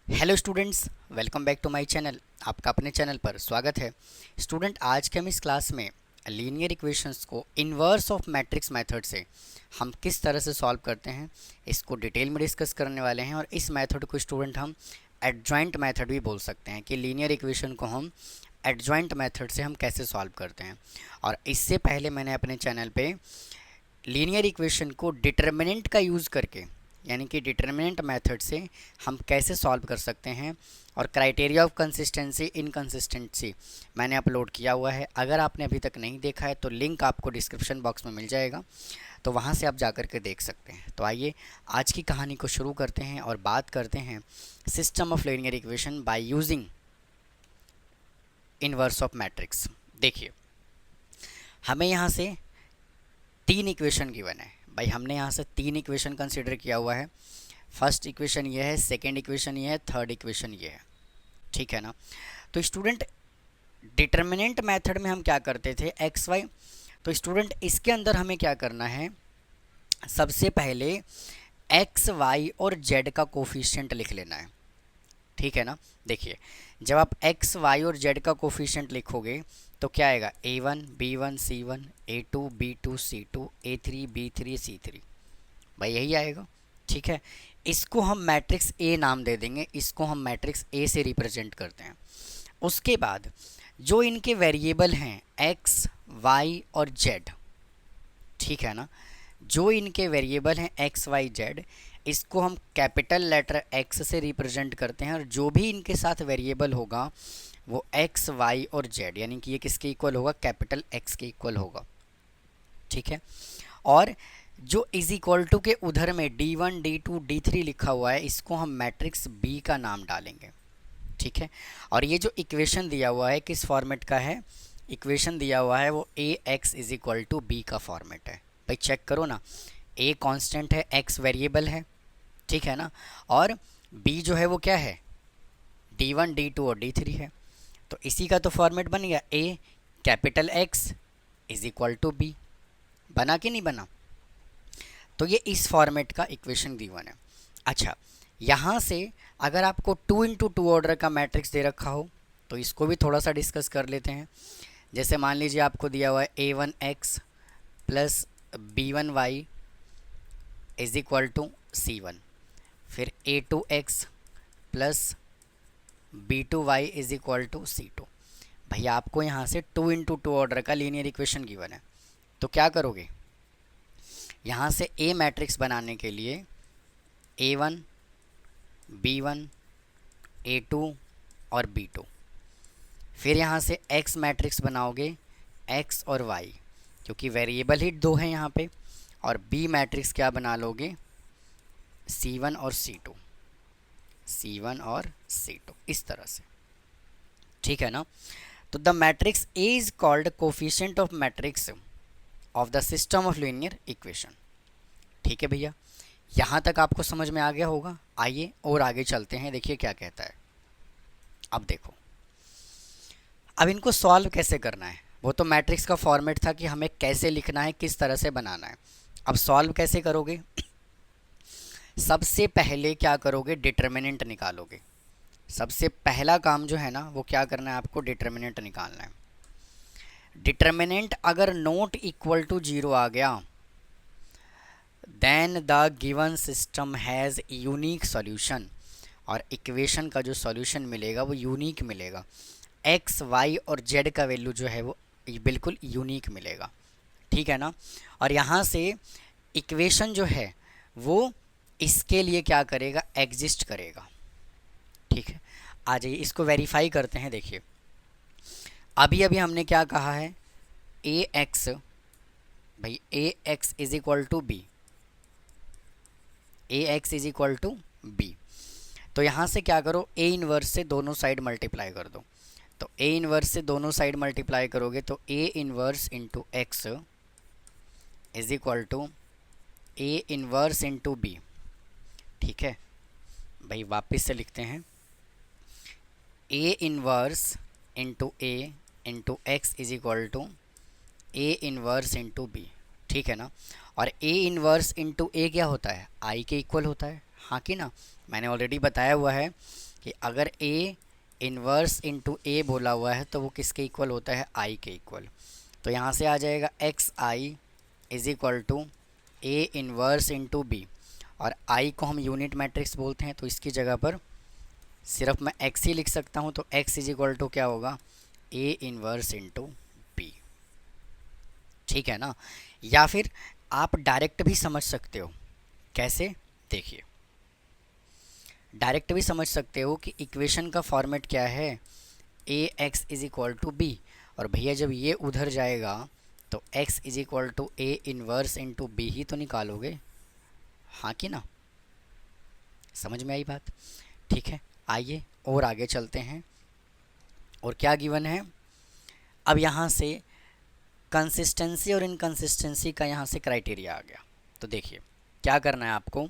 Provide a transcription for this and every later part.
Hello students, welcome back to my channel. आपका अपने channel पर स्वागत है। स्टूडेंट, आज के हम इस क्लास में लीनियर इक्वेशंस को इन्वर्स ऑफ मैट्रिक्स मेथड से हम किस तरह से सॉल्व करते हैं, इसको डिटेल में डिस्कस करने वाले हैं। और इस मेथड को स्टूडेंट हम एडजॉइंट मेथड भी बोल सकते हैं कि लीनियर इक्वेशन को हम एडजॉइंट मेथड से हम कैसे सॉल्व करते हैं। और इससे पहले मैंने अपने चैनल पे लीनियर इक्वेशन को डिटर्मिनेंट का यूज़ करके, यानी कि डिटर्मिनेंट मेथड से हम कैसे सॉल्व कर सकते हैं, और क्राइटेरिया ऑफ कंसिस्टेंसी इनकंसिस्टेंसी मैंने अपलोड किया हुआ है। अगर आपने अभी तक नहीं देखा है तो लिंक आपको डिस्क्रिप्शन बॉक्स में मिल जाएगा, तो वहाँ से आप जा कर के देख सकते हैं। तो आइए आज की कहानी को शुरू करते हैं और बात करते हैं system of linear equation by using inverse of matrix. देखिए, हमें यहाँ से तीन इक्वेशन गिवन है भाई। हमने यहाँ से तीन इक्वेशन कंसिडर किया हुआ है। फर्स्ट इक्वेशन ये है, सेकंड इक्वेशन ये है, थर्ड इक्वेशन ये है। ठीक है ना। तो स्टूडेंट, डिटर्मिनेंट मेथड में हम क्या करते थे, एक्स वाई। तो स्टूडेंट, इसके अंदर हमें क्या करना है, सबसे पहले एक्स वाई और जेड का कोफिशिएंट लिख लेना है। ठीक है ना। देखिए, जब आप एक्स वाई और जेड का कोफिशिएंट लिखोगे तो क्या आएगा, A1 B1 C1 A2 B2 C2 A3 B3 C3, भाई यही आएगा। ठीक है। इसको हम मैट्रिक्स ए नाम दे देंगे, इसको हम मैट्रिक्स ए से रिप्रेजेंट करते हैं। उसके बाद जो इनके वेरिएबल हैं एक्स वाई और जेड, ठीक है ना, जो इनके वेरिएबल हैं एक्स वाई जेड, इसको हम कैपिटल लेटर एक्स से रिप्रेजेंट करते हैं। और जो भी इनके साथ वेरिएबल होगा वो एक्स वाई और जेड, यानी कि ये किसके इक्वल होगा, कैपिटल एक्स के इक्वल होगा। ठीक है। और जो इज इक्वल टू के उधर में D1 D2 D3 लिखा हुआ है, इसको हम मैट्रिक्स बी का नाम डालेंगे। ठीक है। और ये जो इक्वेशन दिया हुआ है किस फॉर्मेट का है, इक्वेशन दिया हुआ है वो A x is equal to B का फॉर्मेट है। भाई चेक करो ना, ए कांस्टेंट है, एक्स वेरिएबल है, ठीक है ना, और बी जो है वो क्या है, D1 D2 और D3 है। तो इसी का तो फॉर्मेट बन गया, A capital X is equal to B. बना कि नहीं बना। तो ये इस फॉर्मेट का इक्वेशन गिवन है। अच्छा, यहाँ से अगर आपको 2 × 2 ऑर्डर का मैट्रिक्स दे रखा हो तो इसको भी थोड़ा सा डिस्कस कर लेते हैं। जैसे मान लीजिए आपको दिया हुआ है A1x plus B1y is equal to C1, फिर A2x plus B2y is equal to C2। भैया आपको यहाँ से 2 × 2 ऑर्डर का लीनियर इक्वेशन गिवन है, तो क्या करोगे, यहाँ से ए मैट्रिक्स बनाने के लिए A1 B1 A2 और B2, फिर यहाँ से x मैट्रिक्स बनाओगे x और y, क्योंकि वेरिएबल ही दो हैं यहाँ पे। और b मैट्रिक्स क्या बना लोगे, C1 और C2, C1 और C2, इस तरह से। ठीक है ना। तो the matrix A is called coefficient of matrix of the system of linear equation. ठीक है भैया, यहाँ तक आपको समझ में आ गया होगा। आइए और आगे चलते हैं, देखिए क्या कहता है। अब देखो, अब इनको सॉल्व कैसे करना है, वो तो मैट्रिक्स का फॉर्मेट था कि हमें कैसे लिखना है, किस तरह से बनाना है। अब सॉल्व कैसे करोगे, सबसे पहले क्या करोगे, डिटर्मिनेंट निकालोगे। सबसे पहला काम जो है ना वो क्या करना है, आपको डिटर्मिनेंट निकालना है। डिटर्मिनेंट अगर नॉट इक्वल टू 0 आ गया, then the given system has unique solution. और इक्वेशन का जो सॉल्यूशन मिलेगा वो यूनिक मिलेगा। एक्स वाई और जेड का वैल्यू जो है वो बिल्कुल यूनिक मिलेगा। ठीक है ना। और यहाँ से इक्वेशन जो है वो इसके लिए क्या करेगा, एग्जिस्ट करेगा। ठीक है। आ जाइए इसको वेरीफाई करते हैं। देखिए, अभी अभी हमने क्या कहा है, ए एक्स, भाई A x is equal to B, A x is equal to B. तो यहाँ से क्या करो, ए इनवर्स से दोनों साइड मल्टीप्लाई कर दो। तो ए इनवर्स से दोनों साइड मल्टीप्लाई करोगे तो A inverse into X is equal to A inverse into B. ठीक है भाई, वापस से लिखते हैं, A inverse into A into X is equal to A inverse into B. ठीक है ना। और ए इनवर्स इंटू ए क्या होता है, आई के इक्वल होता है, हाँ कि ना। मैंने ऑलरेडी बताया हुआ है कि अगर ए इन्वर्स इंटू ए बोला हुआ है तो वो किसके इक्वल होता है, आई के इक्वल। तो यहाँ से आ जाएगा X I is equal to A inverse into B, और आई को हम यूनिट मैट्रिक्स बोलते हैं, तो इसकी जगह पर सिर्फ मैं एक्स ही लिख सकता हूँ। तो एक्स इज इक्वल टू क्या होगा, ए इन्वर्स इंटू बी। ठीक है ना। या फिर आप डायरेक्ट भी समझ सकते हो। कैसे, देखिए डायरेक्ट भी समझ सकते हो कि इक्वेशन का फॉर्मेट क्या है, A x is equal to B, और भैया जब ये उधर जाएगा तो x is equal to A inverse into B ही तो निकालोगे, हाँ कि ना। समझ में आई बात। ठीक है, आइए और आगे चलते हैं। और क्या गिवन है, अब यहाँ से कंसिस्टेंसी और इनकंसिस्टेंसी का यहाँ से क्राइटेरिया आ गया। तो देखिए क्या करना है आपको,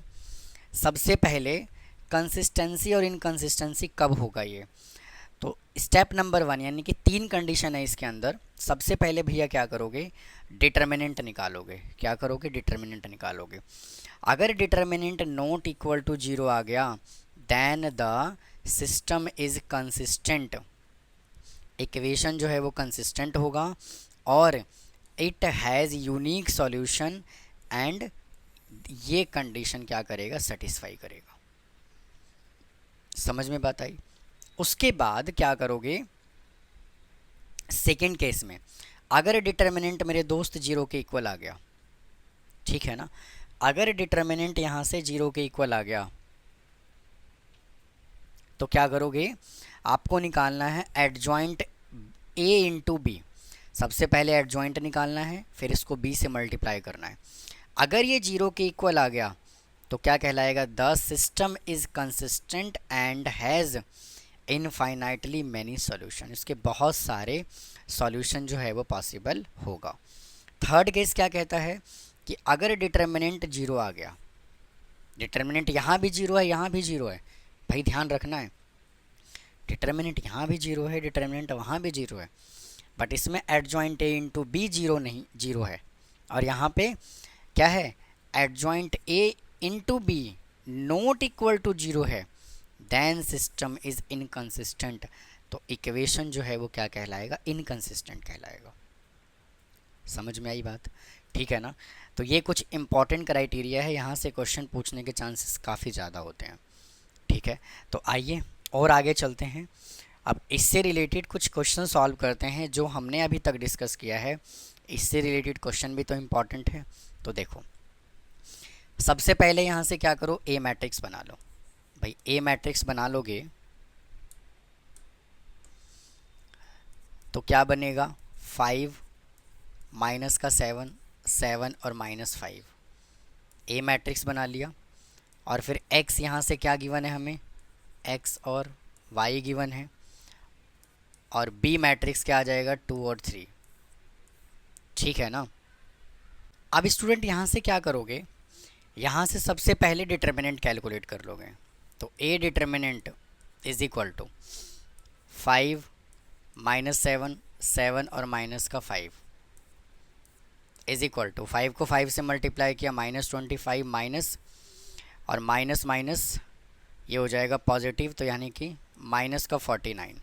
सबसे पहले कंसिस्टेंसी और इनकंसिस्टेंसी कब होगा ये। तो स्टेप नंबर 1 यानी कि 3 कंडीशन है इसके अंदर। सबसे पहले भैया क्या करोगे, डिटर्मिनेंट निकालोगे। क्या करोगे, डिटर्मिनेंट निकालोगे। अगर डिटर्मिनेंट नॉट इक्वल टू 0 आ गया then the system is consistent, equation जो है वो कंसिस्टेंट होगा और it has unique solution, and ये कंडीशन क्या करेगा, सेटिस्फाई करेगा। समझ में बात आई। उसके बाद क्या करोगे, सेकेंड केस में अगर डिटर्मिनेंट मेरे दोस्त 0 के इक्वल आ गया, ठीक है ना, अगर डिटर्मिनेंट यहाँ से 0 के इक्वल आ गया तो क्या करोगे, आपको निकालना है एडजॉइंट a इंटू बी। सबसे पहले एडजॉइंट निकालना है, फिर इसको b से मल्टीप्लाई करना है। अगर ये 0 के इक्वल आ गया तो क्या कहलाएगा, the system is consistent and has infinitely many solution, इसके बहुत सारे सॉल्यूशन जो है वो पॉसिबल होगा। थर्ड केस क्या कहता है कि अगर डिटर्मिनेंट 0 आ गया, डिटर्मिनेंट यहाँ भी 0 है, यहाँ भी 0 है, भाई ध्यान रखना है, डिटर्मिनेंट यहाँ भी 0 है, डिटर्मिनेंट वहाँ भी 0 है, बट इसमें एडजॉइंट ए इंटू बी 0 नहीं, 0 है, और यहाँ पे क्या है, adjoint A into B not equal to 0 है, देन सिस्टम इज़ इनकंसिस्टेंट। तो इक्वेशन जो है वो क्या कहलाएगा, इनकंसिस्टेंट कहलाएगा। समझ में आई बात। ठीक है ना। तो ये कुछ इंपॉर्टेंट क्राइटेरिया है, यहाँ से क्वेश्चन पूछने के चांसेस काफ़ी ज़्यादा होते हैं। ठीक है, तो आइए और आगे चलते हैं। अब इससे रिलेटेड कुछ क्वेश्चन सॉल्व करते हैं जो हमने अभी तक डिस्कस किया है, इससे रिलेटेड क्वेश्चन भी तो इम्पॉर्टेंट है। तो देखो सबसे पहले यहाँ से क्या करो, ए मैट्रिक्स बना लो। भाई ए मैट्रिक्स बना लोगे तो क्या बनेगा, 5 माइनस का 7, 7 और -5, ए मैट्रिक्स बना लिया। और फिर x यहाँ से क्या गिवन है हमें, x और y गिवन है, और b मैट्रिक्स क्या आ जाएगा, 2 और 3। ठीक है ना। अब स्टूडेंट यहाँ से क्या करोगे, यहाँ से सबसे पहले डिटर्मिनेंट कैलकुलेट कर लोगे। तो a determinant is equal to 5 -7, 7 और माइनस का 5 इज इक्वल टू 5 को 5 से मल्टीप्लाई किया -25 माइनस और माइनस माइनस ये हो जाएगा पॉजिटिव, तो यानी कि माइनस का 49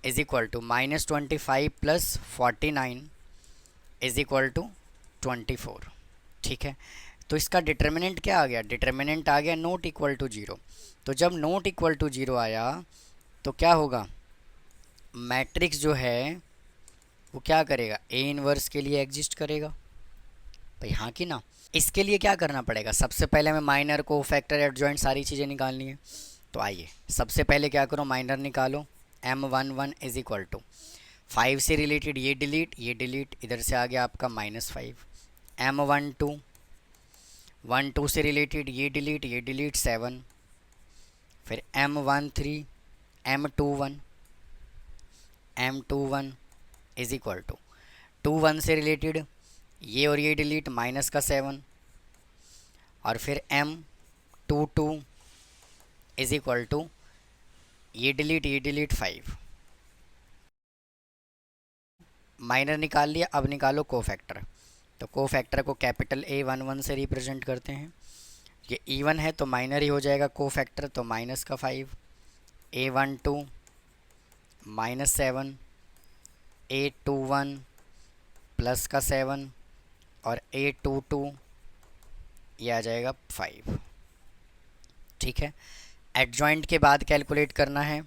is equal to -25 plus 49 is equal to 24। ठीक है, तो इसका डिटर्मिनेंट क्या आ गया, डिटर्मिनेंट आ गया नॉट इक्वल टू 0। तो जब नॉट इक्वल टू 0 आया तो क्या होगा, मैट्रिक्स जो है वो क्या करेगा, ए इन्वर्स के लिए एग्जिस्ट करेगा। भाई हाँ कि ना। इसके लिए क्या करना पड़ेगा, सबसे पहले हमें माइनर को फैक्टर एडजॉइंट सारी चीज़ें निकालनी है। तो आइए सबसे पहले क्या करो, माइनर निकालो। m11 इज इक्वल टू 5 से रिलेटेड ये डिलीट, ये डिलीट, इधर से आ गया आपका -5। m12 12 से रिलेटेड ये डिलीट, ये डिलीट 7। फिर m13 m21 m21 is equal to 21 से रिलेटेड ये और ये डिलीट माइनस का 7, और फिर m22 इज इक्वल टू ये डिलीट 5। माइनर निकाल लिया, अब निकालो कोफैक्टर। तो कोफैक्टर को कैपिटल A11 से रिप्रेजेंट करते हैं। ये इवन है तो माइनर ही हो जाएगा कोफैक्टर, तो माइनस का 5 A12 -7, A21 प्लस का 7 और A22 ये आ जाएगा 5। ठीक है, एडजॉइंट के बाद कैलकुलेट करना है,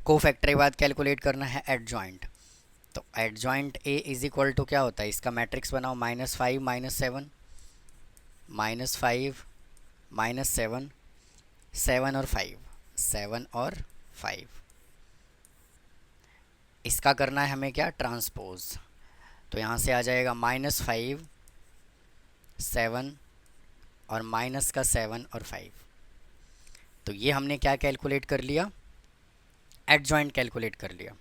कोफैक्टर के बाद कैलकुलेट करना है एडजॉइंट। तो adjoint A is equal to क्या होता है, इसका मैट्रिक्स बनाओ, -5 -7 -5 -7 7 और 5 7 और 5। इसका करना है हमें क्या, ट्रांसपोज। तो यहाँ से आ जाएगा -5 7 और माइनस का 7 और 5। तो ये हमने क्या कैलकुलेट कर लिया, एडजॉइंट कैलकुलेट कर लिया।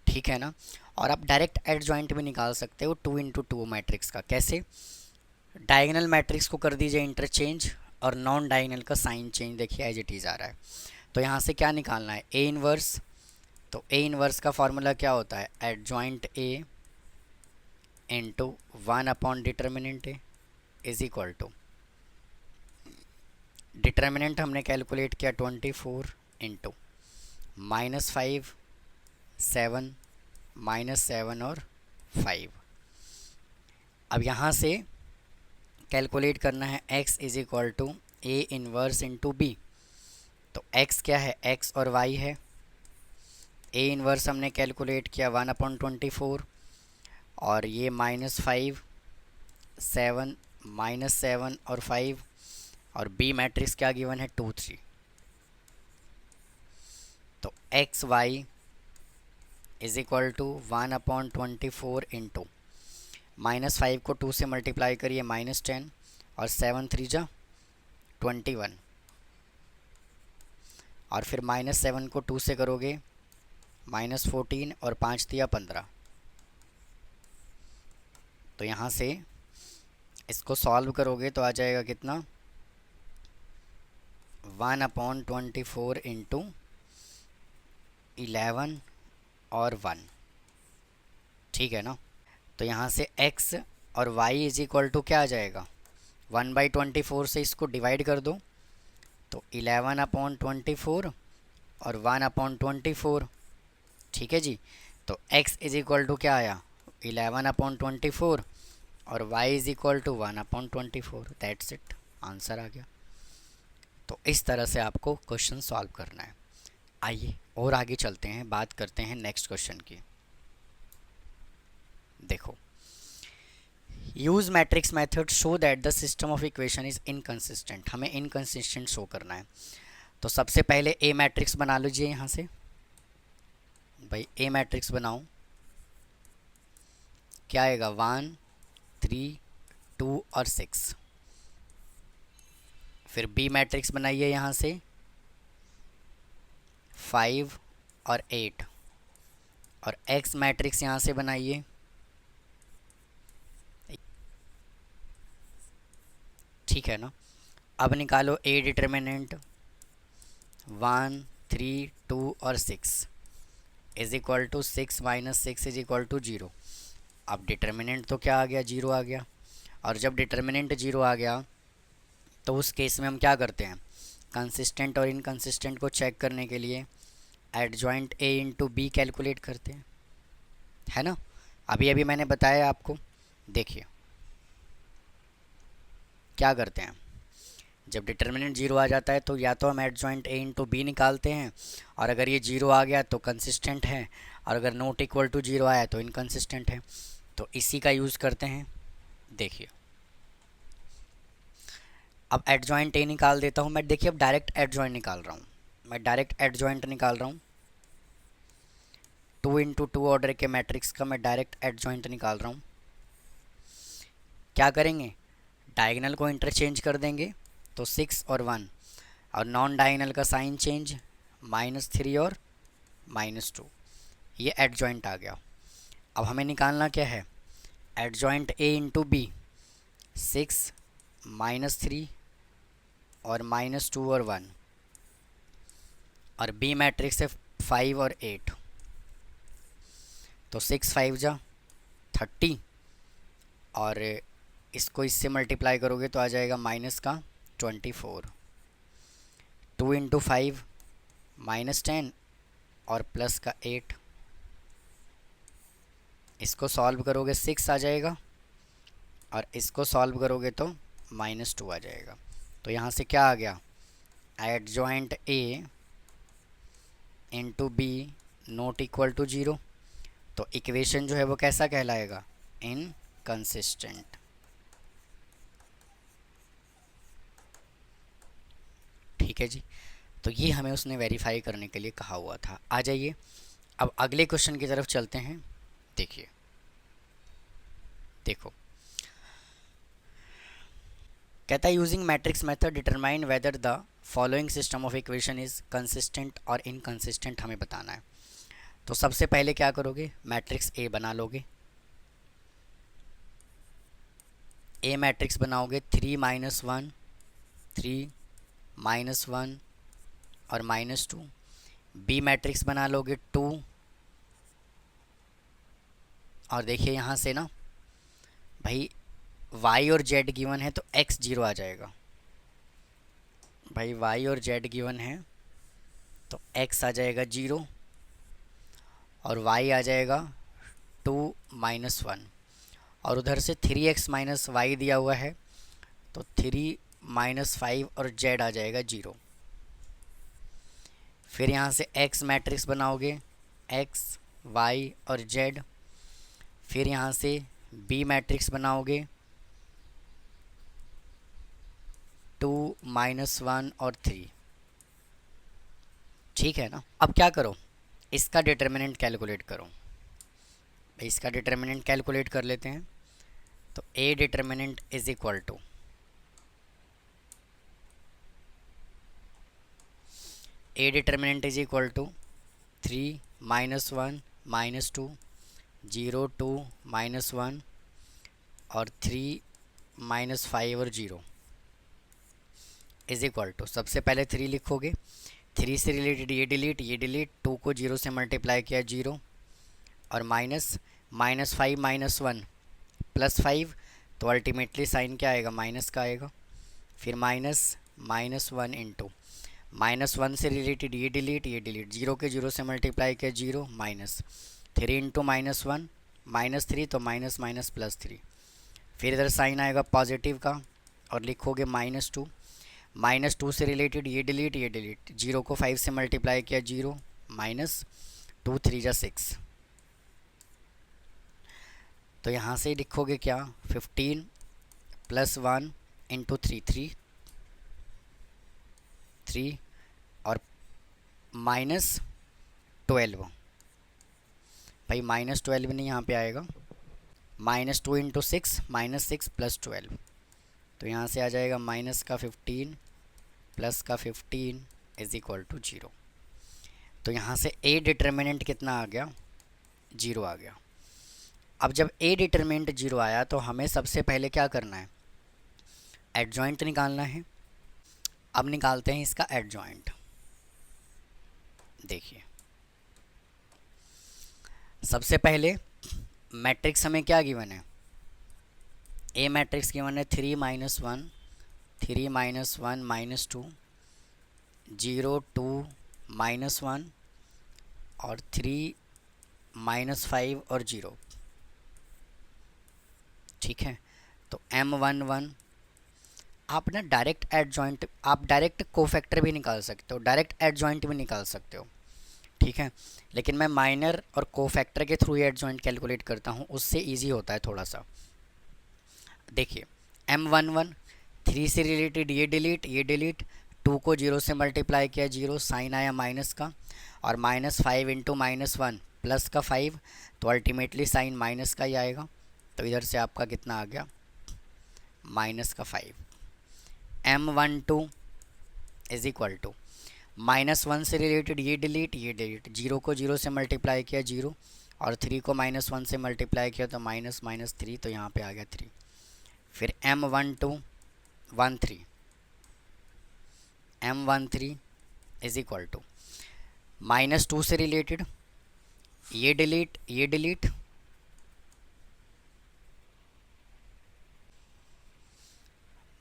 ठीक है ना। और आप डायरेक्ट एडजॉइंट भी निकाल सकते हो 2 × 2 मैट्रिक्स का। कैसे, डायगोनल मैट्रिक्स को कर दीजिए इंटरचेंज और नॉन डायगोनल का साइन चेंज, देखिए एज इट इज़ आ रहा है। तो यहाँ से क्या निकालना है, ए इनवर्स। तो ए इनवर्स का फॉर्मूला क्या होता है, adjoint A into 1 upon determinant A is equal to, determinant हमने कैलकुलेट किया 24 इंटू -5 7 -7 और 5। अब यहाँ से कैलकुलेट करना है x is equal to A inverse into B. तो x क्या है, x और y है। ए इनवर्स हमने कैलकुलेट किया 1/24 और ये -5 7 -7 और 5 और बी मैट्रिक्स क्या गिवन है 2 3। तो X Y is equal to 1/24 into -5 को 2 से मल्टीप्लाई करिए -10 और 7 3 जा 21 और फिर -7 को 2 से करोगे -14 और 5 दिया 15। तो यहाँ से इसको सॉल्व करोगे तो आ जाएगा कितना, 1/24 इंटू 11 और 1। ठीक है ना। तो यहाँ से x और y इज इक्वल टू क्या आ जाएगा, 1/24 से इसको डिवाइड कर दो तो 11/24 और 1/24। ठीक है जी। तो x इज इक्वल टू क्या आया, 11/24 और y is equal to 1/24। That's it, answer आ गया। तो इस तरह से आपको क्वेश्चन सॉल्व करना है। आइए और आगे चलते हैं, बात करते हैं नेक्स्ट क्वेश्चन की। देखो, use matrix method show that the system of equation is inconsistent. हमें इनकंसिस्टेंट शो करना है। तो सबसे पहले ए मैट्रिक्स बना लीजिए। यहाँ से भाई ए मैट्रिक्स बनाओ, क्या आएगा 1 3 2 और 6। फिर बी मैट्रिक्स बनाइए यहाँ से 5 और 8 और एक्स मैट्रिक्स यहाँ से बनाइए, ठीक है ना। अब निकालो ए डिटर्मिनेंट 1 3 2 और 6 is equal to 6 - 6 is equal to 0। अब डिटर्मिनेंट तो क्या आ गया, 0 आ गया। और जब डिटर्मिनेंट 0 आ गया तो उस केस में हम क्या करते हैं, कंसिस्टेंट और इनकंसिस्टेंट को चेक करने के लिए adjoint A into B calculate करते हैं, है ना। अभी अभी मैंने बताया आपको। देखिए क्या करते हैं, जब डिटर्मिनेंट 0 आ जाता है तो या तो हम एडजॉइंट ए इंटू बी निकालते हैं, और अगर ये 0 आ गया तो कंसिस्टेंट है, और अगर नॉट इक्वल टू 0 आया तो इनकंसिस्टेंट है। तो इसी का यूज़ करते हैं। देखिए अब एडजॉइंट ए निकाल देता हूँ मैं। देखिए अब डायरेक्ट एडजॉइंट निकाल रहा हूँ मैं, डायरेक्ट एडजॉइंट निकाल रहा हूँ। 2 × 2 ऑर्डर के मैट्रिक्स का मैं डायरेक्ट एडजॉइंट निकाल रहा हूँ। क्या करेंगे, डायगोनल को इंटरचेंज कर देंगे तो 6 और 1, और नॉन डायगोनल का साइन चेंज -3 और -2। ये एडजॉइंट आ गया। अब हमें निकालना क्या है, एडजॉइंट ए इंटू बी 6 -3 और -2 और 1, और बी मैट्रिक्स है 5 और 8। तो 6 5 जा 30 और इसको इससे मल्टीप्लाई करोगे तो आ जाएगा -24। 2 इंटू 5 -10 और प्लस का 8, इसको सॉल्व करोगे 6 आ जाएगा और इसको सॉल्व करोगे तो -2 आ जाएगा। तो यहाँ से क्या आ गया, adjoint A into B not equal to 0। तो इक्वेशन जो है वो कैसा कहलाएगा, इनकंसिस्टेंट। ठीक है जी, तो ये हमें उसने वेरीफाई करने के लिए कहा हुआ था। आ जाइए अब अगले क्वेश्चन की तरफ चलते हैं। देखिए, देखो कहता है using matrix method determine whether the following system of equation is consistent और इनकंसिस्टेंट हमें बताना है। तो सबसे पहले क्या करोगे, मैट्रिक्स ए बना लोगे। ए मैट्रिक्स बनाओगे 3 -1 3 -1 और -2। बी मैट्रिक्स बना लोगे 2, और देखिए यहाँ से ना भाई y और z गिवन है तो x 0 आ जाएगा। भाई y और z गिवन है तो x आ जाएगा 0 और y आ जाएगा 2 -1, और उधर से 3x - y दिया हुआ है तो 3 -5 और z आ जाएगा 0। फिर यहाँ से x मैट्रिक्स बनाओगे x y और z। फिर यहाँ से b मैट्रिक्स बनाओगे 2 -1 और 3। ठीक है ना। अब क्या करो, इसका डिटर्मिनेंट कैलकुलेट करो। इसका डिटर्मिनेंट कैलकुलेट कर लेते हैं। तो a determinant is equal to a determinant is equal to 3 -1 -2 0 2 -1 और 3 -5 और 0 इज इक्वल टू, सबसे पहले 3 लिखोगे, 3 से रिलेटेड ये डिलीट 2 को 0 से मल्टीप्लाई किया 0 और -5 -1 +5, तो अल्टीमेटली साइन क्या आएगा, माइनस का आएगा। फिर -1 इंटू -1 से रिलेटेड ये डिलीट 0 के 0 से मल्टीप्लाई किया 0 -3 इंटू -1 -3, तो माइनस +3। फिर इधर साइन आएगा पॉजिटिव का और लिखोगे -2 से रिलेटेड ये डिलीट 0 को 5 से मल्टीप्लाई किया 0 -2 3 जा 6। तो यहाँ से लिखोगे क्या, 15 +1 इंटू 3 और -12। भाई -12 नहीं यहाँ पे आएगा, -2 इंटू 6 -6 + 12। तो यहाँ से आ जाएगा -15 +15 इज इक्वल टू 0। तो यहाँ से a डिटर्मिनेंट कितना आ गया, 0 आ गया। अब जब a डिटर्मिनेंट 0 आया तो हमें सबसे पहले क्या करना है, एडजॉइंट निकालना है। अब निकालते हैं इसका एडजॉइंट। देखिए सबसे पहले मैट्रिक्स हमें क्या गिवन है, ए मैट्रिक्स गिवन है 3 -1 3 -1 -2 0 2 -1 और 3 -5 और 0। ठीक है, तो M11 आप ना डायरेक्ट एडजॉइंट, आप डायरेक्ट कोफैक्टर भी निकाल सकते हो, डायरेक्ट एडजॉइंट भी निकाल सकते हो। ठीक है, लेकिन मैं माइनर और कोफैक्टर के थ्रू एडजॉइंट कैलकुलेट करता हूँ, उससे इजी होता है थोड़ा सा। देखिए M11 3 से रिलेटेड ये डिलीट 2 को 0 से मल्टीप्लाई किया 0, साइन आया माइनस का, और -5 इंटू -1 प्लस का 5, तो अल्टीमेटली साइन माइनस का ही आएगा। तो इधर से आपका कितना आ गया, -5। M12 इज इक्वल टू -1 से रिलेटेड ये डिलीट 0 को 0 से मल्टीप्लाई किया 0 और 3 को -1 से मल्टीप्लाई किया तो -3, तो यहाँ पे आ गया 3। फिर M13 इज इक्वल टू -2 से रिलेटेड ये डिलीट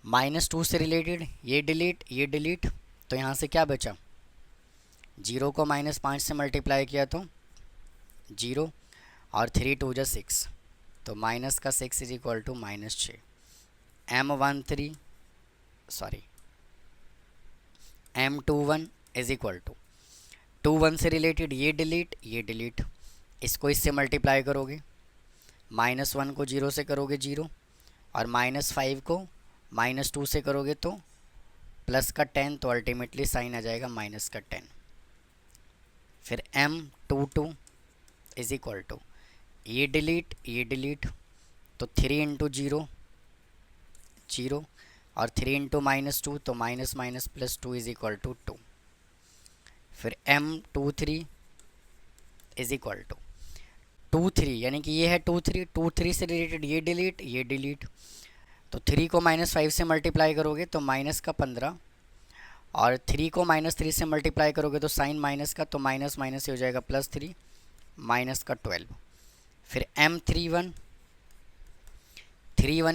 -2 से रिलेटेड ये डिलीट तो यहाँ से क्या बचा, 0 को -5 से मल्टीप्लाई किया तो 0 और 3 2 जा 6, तो माइनस का 6 is equal to -6। M21 is equal to 21 से रिलेटेड ये डिलीट, इसको इससे मल्टीप्लाई करोगे, -1 को 0 से करोगे 0, और -5 को -2 से करोगे तो प्लस का 10, तो अल्टीमेटली साइन आ जाएगा माइनस का 10। फिर M22 इज इक्वल टू ये डिलीट, तो 3 इंटू 0 0, और 3 इंटू -2, तो minus minus plus 2 is equal to 2। फिर M23 इज इक्वल टू 23, यानी कि ये है 23 से रिलेटेड ये डिलीट, तो 3 को -5 से मल्टीप्लाई करोगे तो माइनस का 15, और 3 को -3 से मल्टीप्लाई करोगे तो साइन माइनस का, तो माइनस माइनस हो जाएगा +3, माइनस का 12। फिर M31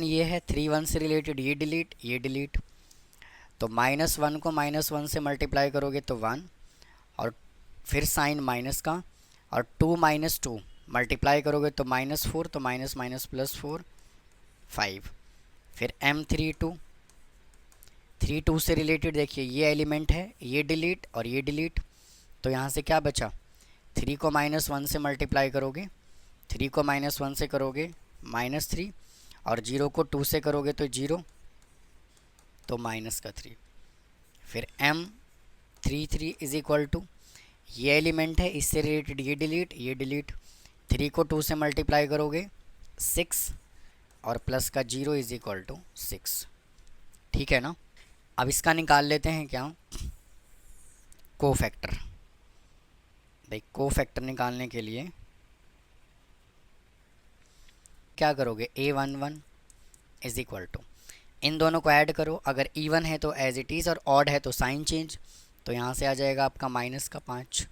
ये है, 31 से रिलेटेड ये डिलीट, तो -1 को -1 से मल्टीप्लाई करोगे तो 1, और फिर साइन माइनस का, और 2 - 2 मल्टीप्लाई करोगे तो -4, तो माइनस माइनस +4 5। फिर M32 से रिलेटेड देखिए ये एलिमेंट है, ये डिलीट और ये डिलीट, तो यहाँ से क्या बचा, 3 को -1 से मल्टीप्लाई करोगे, 3 को -1 से करोगे -3, और 0 को 2 से करोगे तो 0, तो माइनस का 3। फिर M33 इज इक्वल टू ये एलिमेंट है, इससे रिलेटेड ये डिलीट, 3 को 2 से मल्टीप्लाई करोगे 6, और प्लस का 0 इज इक्वल टू 6। ठीक है ना। अब इसका निकाल लेते हैं क्या, कोफैक्टर। भाई कोफैक्टर निकालने के लिए क्या करोगे, A11 इज इक्वल टू, इन दोनों को ऐड करो, अगर इवन है तो एज इट इज़, और ऑड है तो साइन चेंज, तो यहाँ से आ जाएगा आपका माइनस का 5।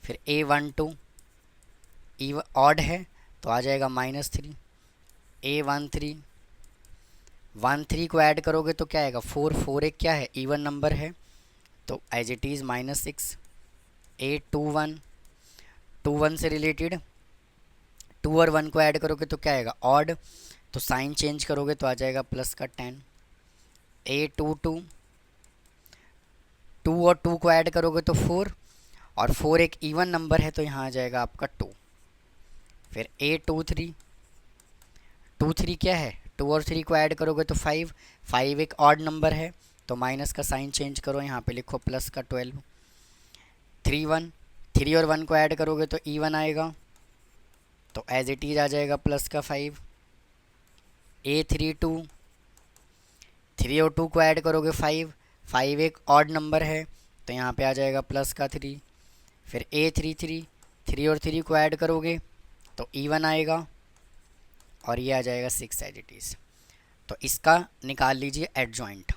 फिर A12 ऑड है तो आ जाएगा -3। A13 13 को ऐड करोगे तो क्या आएगा, 4 एक क्या है, इवन नंबर है, तो एज इट इज़ -6। A21 से रिलेटेड 2 और 1 को ऐड करोगे तो क्या आएगा, ऑड, तो साइन चेंज करोगे तो आ जाएगा प्लस का 10। A22 2 और 2 को ऐड करोगे तो 4, और 4 एक इवन नंबर है तो यहाँ आ जाएगा आपका 2। फिर A23 क्या है, 2 और 3 को ऐड करोगे तो 5 एक ऑड नंबर है, तो माइनस का साइन चेंज करो, यहाँ पे लिखो प्लस का 12। 3 और 1 को ऐड करोगे तो इवन आएगा, तो एज इट इज़ आ जाएगा प्लस का 5। A32 3 और 2 को ऐड करोगे 5 एक ऑड नंबर है, तो यहाँ पे आ जाएगा प्लस का 3। फिर A33 3 और 3 को ऐड करोगे तो इवन आएगा, और ये आ जाएगा 6 एज इट इज़। तो इसका निकाल लीजिए एडजॉइंट।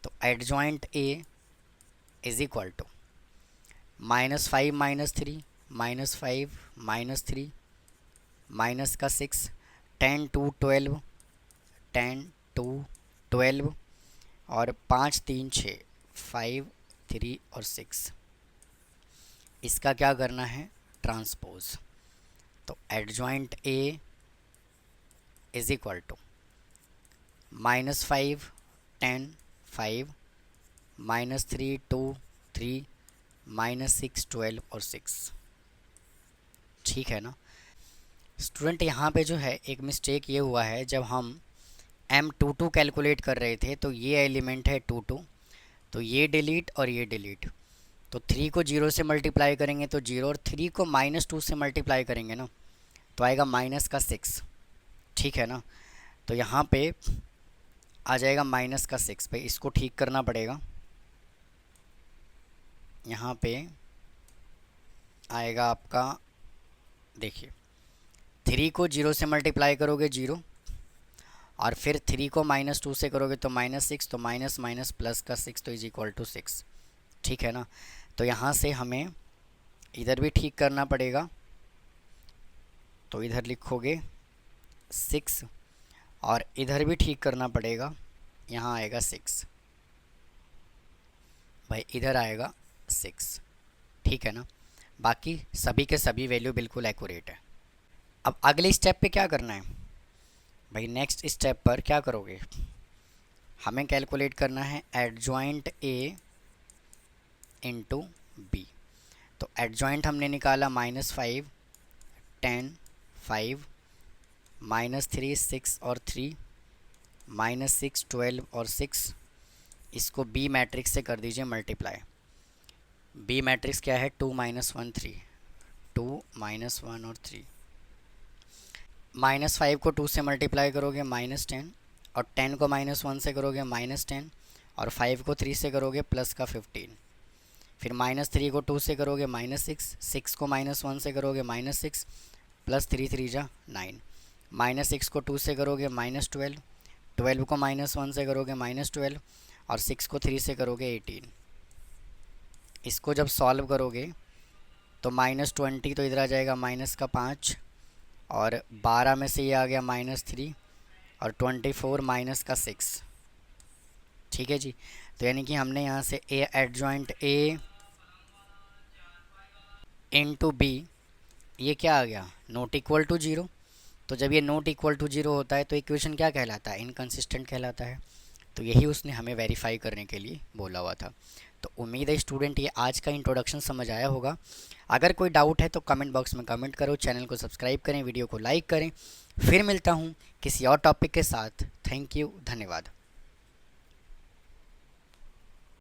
तो adjoint A is equal to -5 -3 -5 -3 minus का 6, 10 2 12 10 2 12, और 5 3 6 5 3 और 6। इसका क्या करना है, ट्रांसपोज। तो adjoint A is equal to -5 10 5 -3 2 3 -6 12 और 6। ठीक है ना स्टूडेंट। यहाँ पे जो है एक मिस्टेक ये हुआ है, जब हम M22 कैलकुलेट कर रहे थे तो ये एलिमेंट है 22, तो ये डिलीट और ये डिलीट, तो 3 को 0 से मल्टीप्लाई करेंगे तो 0, और 3 को -2 से मल्टीप्लाई करेंगे ना तो आएगा माइनस का 6। ठीक है ना, तो यहाँ पे आ जाएगा माइनस का 6। भाई इसको ठीक करना पड़ेगा, यहाँ पे आएगा आपका, देखिए 3 को 0 से मल्टीप्लाई करोगे 0, और फिर 3 को -2 से करोगे तो -6, तो माइनस माइनस प्लस का 6, तो इज इक्वल टू 6। ठीक है ना, तो यहाँ से हमें इधर भी ठीक करना पड़ेगा, तो इधर लिखोगे 6, और इधर भी ठीक करना पड़ेगा, यहाँ आएगा 6। भाई इधर आएगा 6, ठीक है ना। बाकी सभी के सभी वैल्यू बिल्कुल एक्यूरेट है। अब अगले स्टेप पे क्या करना है भाई, नेक्स्ट स्टेप पर क्या करोगे, हमें कैलकुलेट करना है एडजॉइंट ए इंटू बी। तो एडजॉइंट हमने निकाला -5 10 5 -3 6 और 3 -6 12 और 6। इसको बी मैट्रिक्स से कर दीजिए मल्टीप्लाई। बी मैट्रिक्स क्या है, 2 -1 3, 2 -1 और 3। -5 को 2 से मल्टीप्लाई करोगे -10, और 10 को -1 से करोगे -10, और 5 को 3 से करोगे प्लस का 15। फिर -3 को 2 से करोगे -6, 6 को -1 से करोगे -6, प्लस 3 3 जा 9। -6 को 2 से करोगे -12, 12 को -1 से करोगे -12, और 6 को 3 से करोगे 18। इसको जब सॉल्व करोगे तो -20 तो इधर आ जाएगा -5, और 12 में से ये आ गया -3, और 24 -6। ठीक है जी। तो यानी कि हमने यहाँ से A adjoint A into B, ये क्या आ गया, नॉट इक्वल टू 0। तो जब ये नॉट इक्वल टू 0 होता है तो इक्वेशन क्या कहलाता है, इनकंसिस्टेंट कहलाता है। तो यही उसने हमें वेरीफाई करने के लिए बोला हुआ था। तो उम्मीद है स्टूडेंट ये आज का इंट्रोडक्शन समझ आया होगा। अगर कोई डाउट है तो कमेंट बॉक्स में कमेंट करो, चैनल को सब्सक्राइब करें, वीडियो को लाइक करें। फिर मिलता हूँ किसी और टॉपिक के साथ। थैंक यू, धन्यवाद।